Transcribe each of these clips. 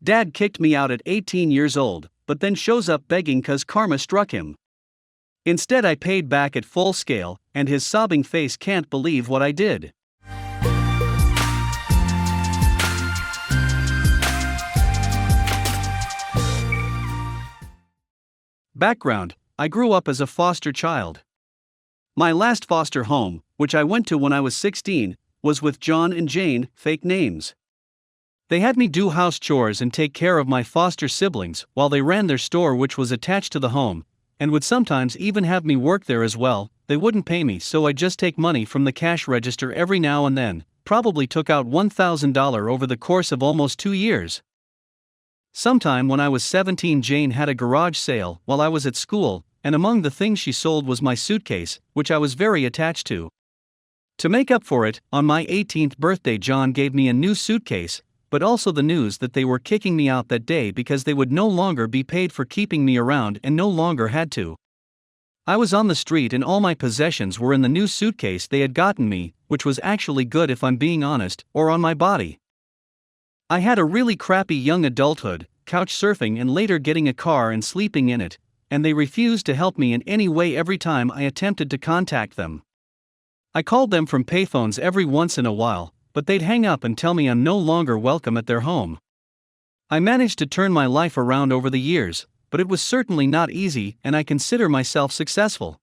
Dad kicked me out at 18 years old, but then shows up begging 'cause karma struck him. Instead I paid back at full scale, and his sobbing face can't believe what I did. Background: I grew up as a foster child. My last foster home, which I went to when I was 16, was with John and Jane, fake names. They had me do house chores and take care of my foster siblings while they ran their store, which was attached to the home, and would sometimes even have me work there as well. They wouldn't pay me, so I'd just take money from the cash register every now and then. Probably took out $1,000 over the course of almost 2 years. Sometime when I was 17, Jane had a garage sale while I was at school, and among the things she sold was my suitcase, which I was very attached to. To make up for it, on my 18th birthday John gave me a new suitcase, but also the news that they were kicking me out that day because they would no longer be paid for keeping me around and no longer had to. I was on the street and all my possessions were in the new suitcase they had gotten me, which was actually good if I'm being honest, or on my body. I had a really crappy young adulthood, couch surfing and later getting a car and sleeping in it, and they refused to help me in any way every time I attempted to contact them. I called them from payphones every once in a while, but they'd hang up and tell me I'm no longer welcome at their home. I managed to turn my life around over the years, but it was certainly not easy, and I consider myself successful.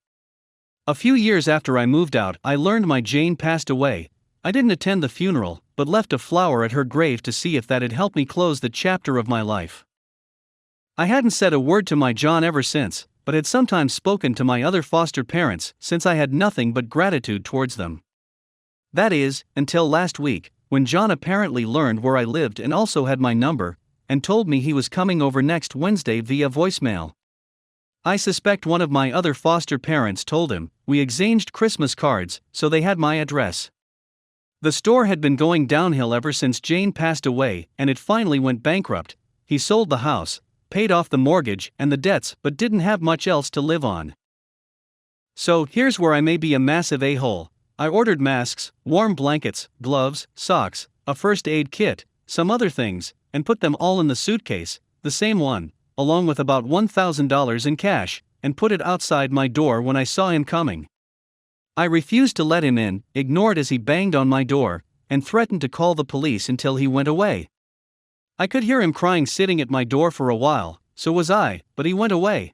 A few years after I moved out, I learned my Jane passed away. I didn't attend the funeral, but left a flower at her grave to see if that'd help me close the chapter of my life. I hadn't said a word to my John ever since, but had sometimes spoken to my other foster parents since I had nothing but gratitude towards them. That is, until last week, when John apparently learned where I lived and also had my number, and told me he was coming over next Wednesday via voicemail. I suspect one of my other foster parents told him. We exchanged Christmas cards, so they had my address. The store had been going downhill ever since Jane passed away, and it finally went bankrupt. He sold the house, paid off the mortgage and the debts, but didn't have much else to live on. So, here's where I may be a massive a-hole. I ordered masks, warm blankets, gloves, socks, a first aid kit, some other things, and put them all in the suitcase, the same one, along with about $1,000 in cash, and put it outside my door when I saw him coming. I refused to let him in, ignored as he banged on my door, and threatened to call the police until he went away. I could hear him crying sitting at my door for a while, so was I, but he went away.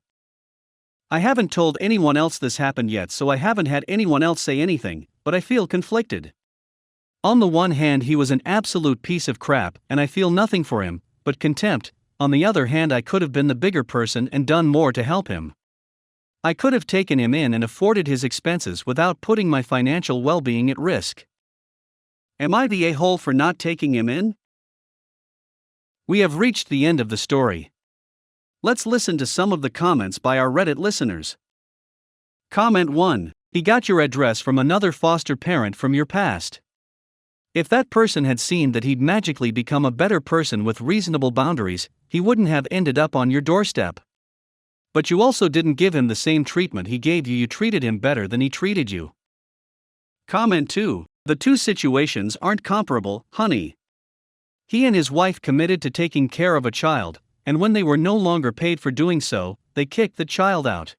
I haven't told anyone else this happened yet, so I haven't had anyone else say anything, but I feel conflicted. On the one hand, he was an absolute piece of crap, and I feel nothing for him, but contempt. On the other hand, I could have been the bigger person and done more to help him. I could have taken him in and afforded his expenses without putting my financial well-being at risk. Am I the a-hole for not taking him in? We have reached the end of the story. Let's listen to some of the comments by our Reddit listeners. Comment 1. He got your address from another foster parent from your past. If that person had seen that he'd magically become a better person with reasonable boundaries, he wouldn't have ended up on your doorstep. But you also didn't give him the same treatment he gave you. You treated him better than he treated you. Comment 2. The two situations aren't comparable, honey. He and his wife committed to taking care of a child, and when they were no longer paid for doing so, they kicked the child out.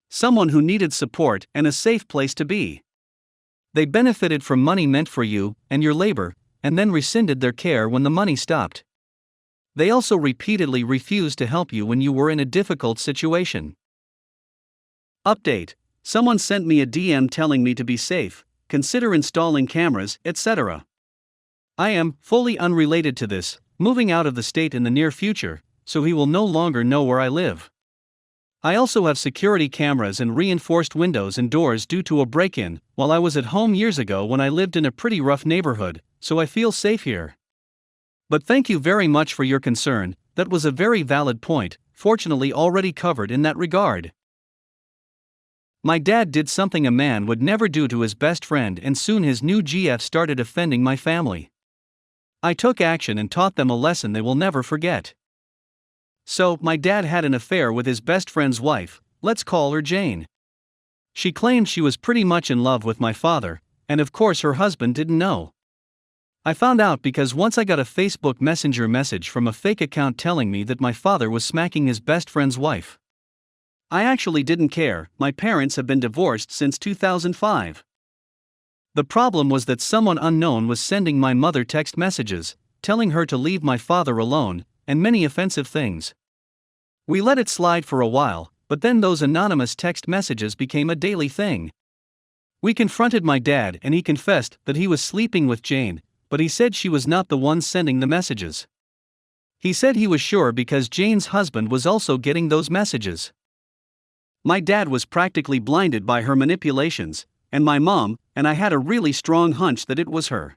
Someone who needed support and a safe place to be. They benefited from money meant for you and your labor, and then rescinded their care when the money stopped. They also repeatedly refused to help you when you were in a difficult situation. Update: someone sent me a DM telling me to be safe, consider installing cameras, etc. I am, fully unrelated to this, moving out of the state in the near future, so he will no longer know where I live. I also have security cameras and reinforced windows and doors due to a break-in while I was at home years ago when I lived in a pretty rough neighborhood, so I feel safe here. But thank you very much for your concern. That was a very valid point, fortunately already covered in that regard. My dad did something a man would never do to his best friend, and soon his new GF started offending my family. I took action and taught them a lesson they will never forget. So, my dad had an affair with his best friend's wife, let's call her Jane. She claimed she was pretty much in love with my father, and of course her husband didn't know. I found out because once I got a Facebook Messenger message from a fake account telling me that my father was smacking his best friend's wife. I actually didn't care, my parents have been divorced since 2005. The problem was that someone unknown was sending my mother text messages, telling her to leave my father alone, and many offensive things. We let it slide for a while, but then those anonymous text messages became a daily thing. We confronted my dad and he confessed that he was sleeping with Jane, but he said she was not the one sending the messages. He said he was sure because Jane's husband was also getting those messages. My dad was practically blinded by her manipulations, and my mom, and I had a really strong hunch that it was her.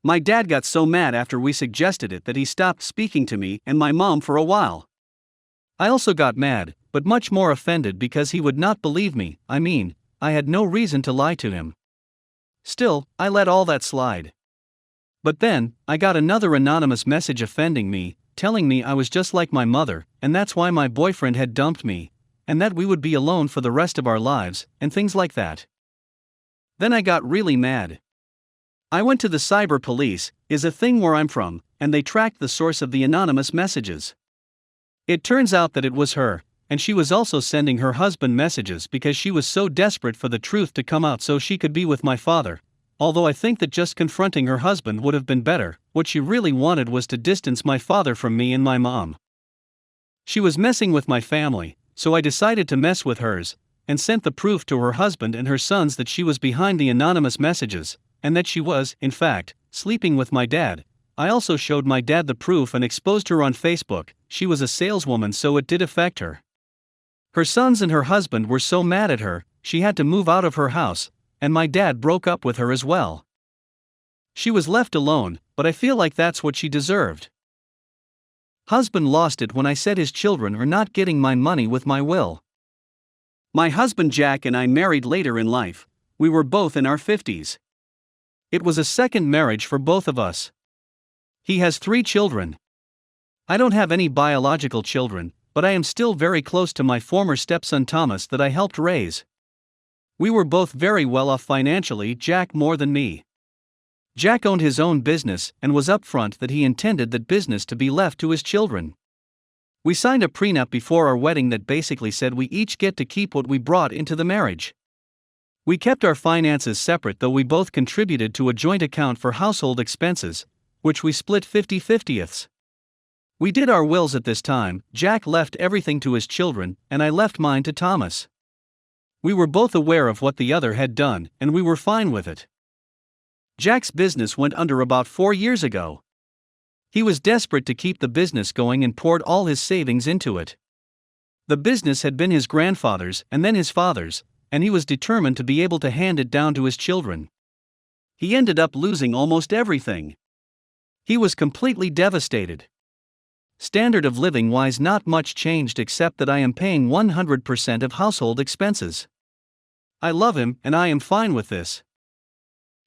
My dad got so mad after we suggested it that he stopped speaking to me and my mom for a while. I also got mad, but much more offended because he would not believe me. I had no reason to lie to him. Still, I let all that slide. But then, I got another anonymous message offending me, telling me I was just like my mother, and that's why my boyfriend had dumped me, and that we would be alone for the rest of our lives, and things like that. Then I got really mad. I went to the cyber police, is a thing where I'm from, and they tracked the source of the anonymous messages. It turns out that it was her, and she was also sending her husband messages because she was so desperate for the truth to come out so she could be with my father. Although I think that just confronting her husband would have been better, what she really wanted was to distance my father from me and my mom. She was messing with my family, so I decided to mess with hers, and sent the proof to her husband and her sons that she was behind the anonymous messages, and that she was, in fact, sleeping with my dad. I also showed my dad the proof and exposed her on Facebook. She was a saleswoman, so it did affect her. Her sons and her husband were so mad at her, she had to move out of her house, and my dad broke up with her as well. She was left alone, but I feel like that's what she deserved. Husband lost it when I said his children are not getting my money with my will. My husband Jack and I married later in life. We were both in our 50s. It was a second marriage for both of us. He has 3 children. I don't have any biological children, but I am still very close to my former stepson Thomas that I helped raise. We were both very well off financially, Jack more than me. Jack owned his own business and was upfront that he intended that business to be left to his children. We signed a prenup before our wedding that basically said we each get to keep what we brought into the marriage. We kept our finances separate, though we both contributed to a joint account for household expenses, which we split 50-50ths. We did our wills at this time. Jack left everything to his children, and I left mine to Thomas. We were both aware of what the other had done, and we were fine with it. Jack's business went under about 4 years ago. He was desperate to keep the business going and poured all his savings into it. The business had been his grandfather's and then his father's, and he was determined to be able to hand it down to his children. He ended up losing almost everything. He was completely devastated. Standard of living wise, not much changed except that I am paying 100% of household expenses. I love him and I am fine with this.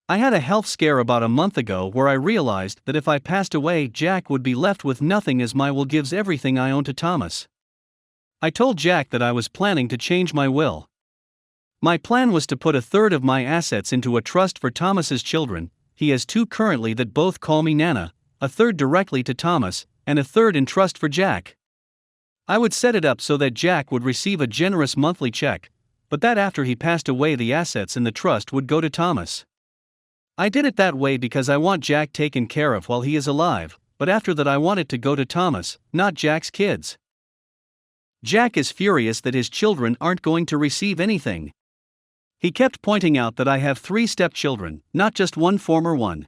I had a health scare about a month ago where I realized that if I passed away, Jack would be left with nothing as my will gives everything I own to Thomas. I told Jack that I was planning to change my will. My plan was to put a third of my assets into a trust for Thomas's children. He has 2 currently that both call me Nana, a third directly to Thomas, and a third in trust for Jack. I would set it up so that Jack would receive a generous monthly check, but that after he passed away the assets in the trust would go to Thomas. I did it that way because I want Jack taken care of while he is alive, but after that I want it to go to Thomas, not Jack's kids. Jack is furious that his children aren't going to receive anything. He kept pointing out that I have 3 stepchildren, not just one former one.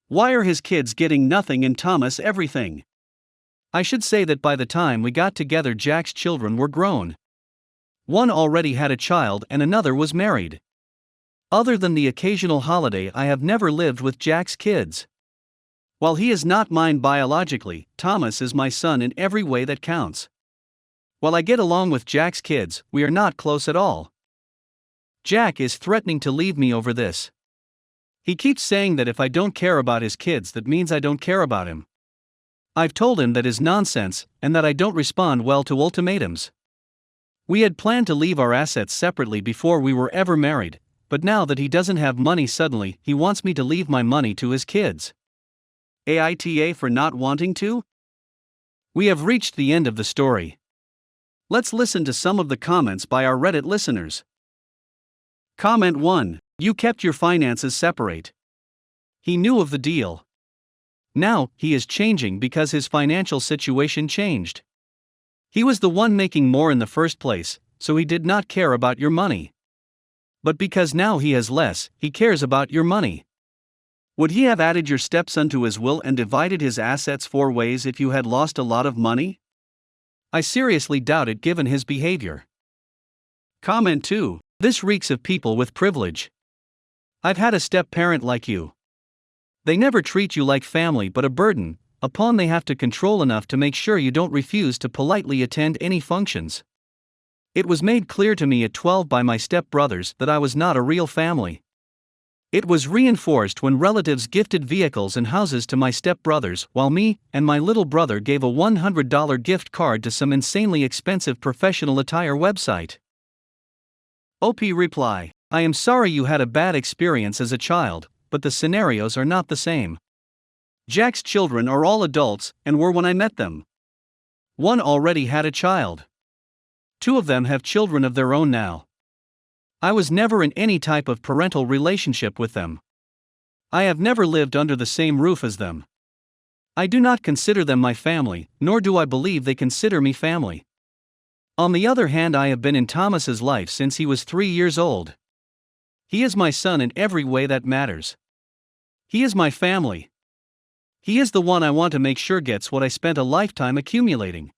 Why are his kids getting nothing and Thomas everything? I should say that by the time we got together, Jack's children were grown. One already had a child and another was married. Other than the occasional holiday, I have never lived with Jack's kids. While he is not mine biologically, Thomas is my son in every way that counts. While I get along with Jack's kids, we are not close at all. Jack is threatening to leave me over this. He keeps saying that if I don't care about his kids, that means I don't care about him. I've told him that is nonsense, and that I don't respond well to ultimatums. We had planned to leave our assets separately before we were ever married, but now that he doesn't have money suddenly he wants me to leave my money to his kids. Aita for not wanting to? We have reached the end of the story. Let's listen to some of the comments by our Reddit listeners. Comment 1. You kept your finances separate. He knew of the deal. Now, he is changing because his financial situation changed. He was the one making more in the first place, so he did not care about your money. But because now he has less, he cares about your money. Would he have added your stepson to his will and divided his assets 4 ways if you had lost a lot of money? I seriously doubt it given his behavior. Comment 2. This reeks of people with privilege. I've had a step-parent like you. They never treat you like family but a burden, a pawn they have to control enough to make sure you don't refuse to politely attend any functions. It was made clear to me at 12 by my step-brothers that I was not a real family. It was reinforced when relatives gifted vehicles and houses to my step-brothers while me and my little brother gave a $100 gift card to some insanely expensive professional attire website. OP reply: I am sorry you had a bad experience as a child, but the scenarios are not the same. Jack's children are all adults and were when I met them. One already had a child. 2 of them have children of their own now. I was never in any type of parental relationship with them. I have never lived under the same roof as them. I do not consider them my family, nor do I believe they consider me family. On the other hand, I have been in Thomas's life since he was 3 years old. He is my son in every way that matters. He is my family. He is the one I want to make sure gets what I spent a lifetime accumulating.